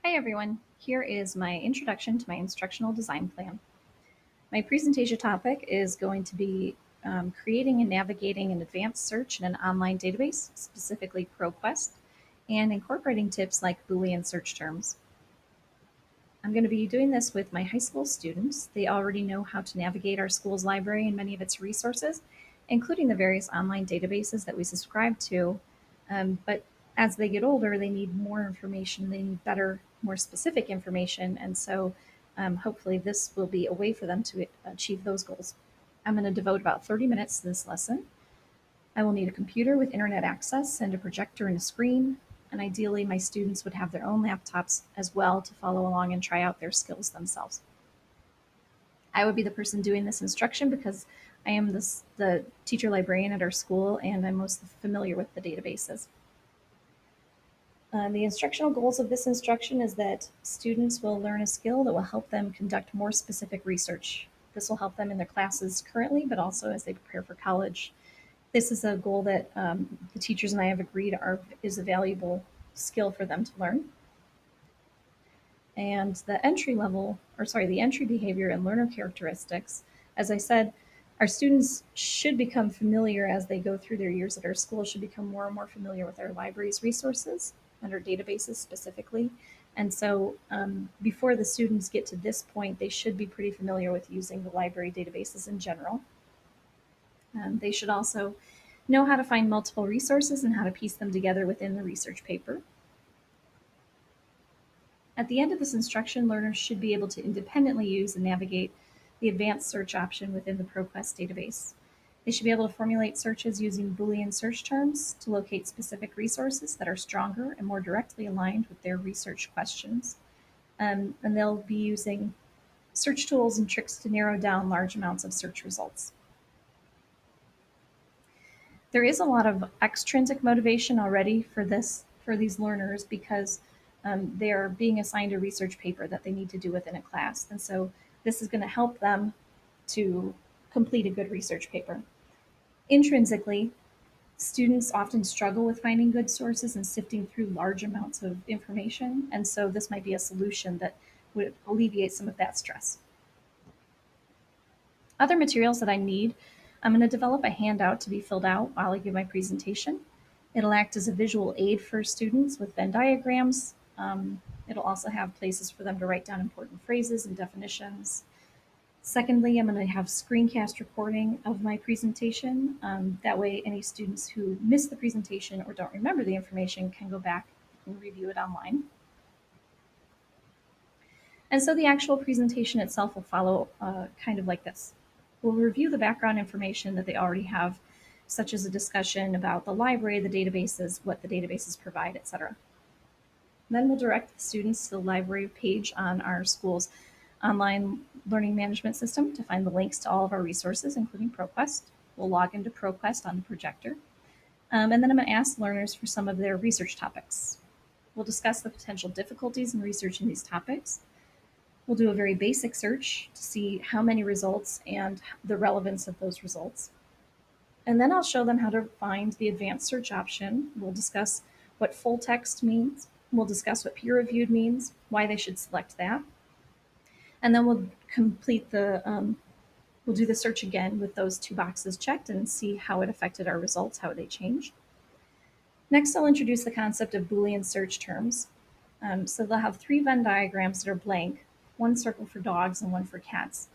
Hi everyone, here is my introduction to my instructional design plan. My presentation topic is going to be creating and navigating an advanced search in an online database, specifically ProQuest, and incorporating tips like Boolean search terms. I'm going to be doing this with my high school students. They already know how to navigate our school's library and many of its resources, including the various online databases that we subscribe to. But as they get older, they need more information. They need better, more specific information. And so hopefully this will be a way for them to achieve those goals. I'm going to devote about 30 minutes to this lesson. I will need a computer with internet access and a projector and a screen. And ideally, my students would have their own laptops as well to follow along and try out their skills themselves. I would be the person doing this instruction because I am the teacher librarian at our school and I'm most familiar with the databases. The instructional goals of this instruction is that students will learn a skill that will help them conduct more specific research. This will help them in their classes currently, but also as they prepare for college. This is a goal that the teachers and I have agreed is a valuable skill for them to learn. And the the entry behavior and learner characteristics, as I said, our students should become familiar as they go through their years at our school, should become more and more familiar with our library's resources and our databases specifically. And so before the students get to this point, they should be pretty familiar with using the library databases in general. They should also know how to find multiple resources and how to piece them together within the research paper. At the end of this instruction, learners should be able to independently use and navigate the advanced search option within the ProQuest database. They should be able to formulate searches using Boolean search terms to locate specific resources that are stronger and more directly aligned with their research questions. And they'll be using search tools and tricks to narrow down large amounts of search results. There is a lot of extrinsic motivation already for these learners because they are being assigned a research paper that they need to do within a class, and so this is going to help them to complete a good research paper. Intrinsically, students often struggle with finding good sources and sifting through large amounts of information, and so this might be a solution that would alleviate some of that stress. Other materials that I need, I'm going to develop a handout to be filled out while I give my presentation. It'll act as a visual aid for students with Venn diagrams. It'll also have places for them to write down important phrases and definitions. Secondly, I'm going to have screencast recording of my presentation. That way, any students who miss the presentation or don't remember the information can go back and review it online. And so the actual presentation itself will follow kind of like this. We'll review the background information that they already have, such as a discussion about the library, the databases, what the databases provide, etc. Then we'll direct the students to the library page on our school's online learning management system to find the links to all of our resources, including ProQuest. We'll log into ProQuest on the projector. And then I'm going to ask learners for some of their research topics. We'll discuss the potential difficulties in researching these topics. We'll do a very basic search to see how many results and the relevance of those results. And then I'll show them how to find the advanced search option. We'll discuss what full text means. We'll discuss what peer reviewed means, why they should select that. And then we'll we'll do the search again with those two boxes checked and see how it affected our results, how they changed. Next, I'll introduce the concept of Boolean search terms. So they'll have three Venn diagrams that are blank, one circle for dogs and one for cats.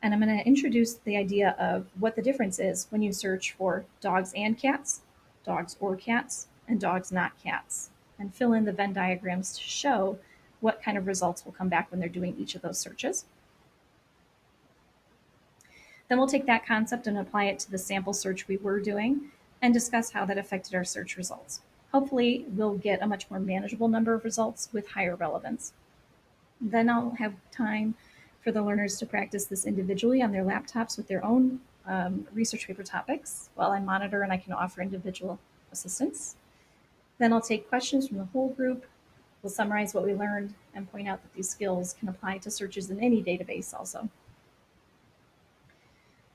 And I'm going to introduce the idea of what the difference is when you search for dogs and cats, dogs or cats, and dogs not cats, and fill in the Venn diagrams to show what kind of results will come back when they're doing each of those searches. Then we'll take that concept and apply it to the sample search we were doing and discuss how that affected our search results. Hopefully, we'll get a much more manageable number of results with higher relevance. Then I'll have time for the learners to practice this individually on their laptops with their own research paper topics while I monitor and I can offer individual assistance. Then I'll take questions from the whole group. We'll summarize what we learned and point out that these skills can apply to searches in any database also.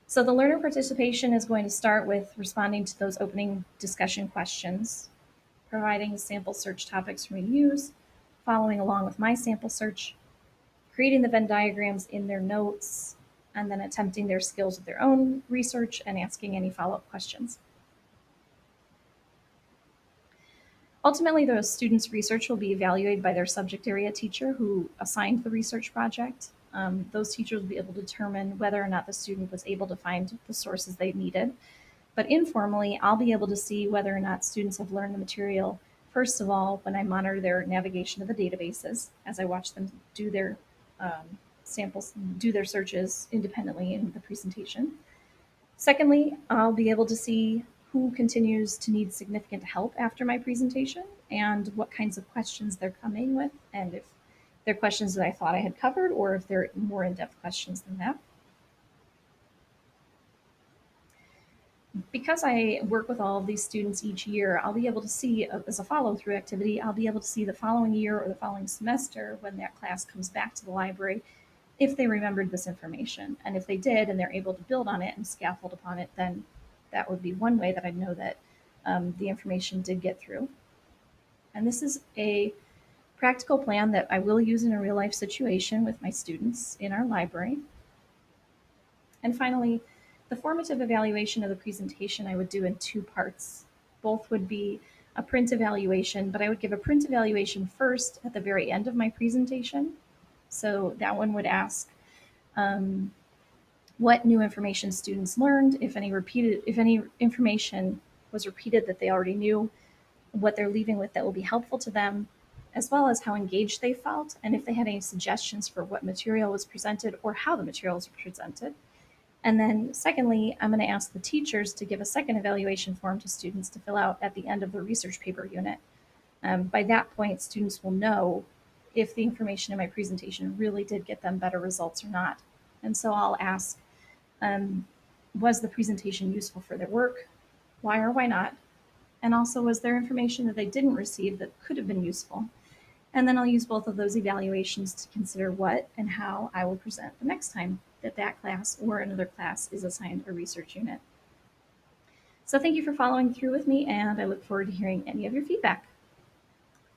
So the learner participation is going to start with responding to those opening discussion questions, providing sample search topics for me to use, following along with my sample search, creating the Venn diagrams in their notes, and then attempting their skills with their own research and asking any follow-up questions. Ultimately, the students' research will be evaluated by their subject area teacher who assigned the research project. Those teachers will be able to determine whether or not the student was able to find the sources they needed. But informally, I'll be able to see whether or not students have learned the material, first of all, when I monitor their navigation of the databases, as I watch them do their samples, do their searches independently in the presentation. Secondly, I'll be able to see who continues to need significant help after my presentation and what kinds of questions they're coming with, and if they're questions that I thought I had covered or if they're more in-depth questions than that. Because I work with all of these students each year, I'll be able to see, as a follow-through activity, I'll be able to see the following year or the following semester when that class comes back to the library if they remembered this information. And if they did and they're able to build on it and scaffold upon it, then that would be one way that I'd know that the information did get through. And this is a practical plan that I will use in a real life situation with my students in our library. And finally, the formative evaluation of the presentation I would do in two parts. Both would be a print evaluation, but I would give a print evaluation first at the very end of my presentation. So that one would ask what new information students learned, if any information was repeated that they already knew, what they're leaving with that will be helpful to them, as well as how engaged they felt, and if they had any suggestions for what material was presented or how the materials were presented. And then secondly, I'm going to ask the teachers to give a second evaluation form to students to fill out at the end of the research paper unit. By that point, students will know if the information in my presentation really did get them better results or not. And so I'll ask, was the presentation useful for their work? Why or why not? And also, was there information that they didn't receive that could have been useful? And then I'll use both of those evaluations to consider what and how I will present the next time that that class or another class is assigned a research unit. So thank you for following through with me, and I look forward to hearing any of your feedback.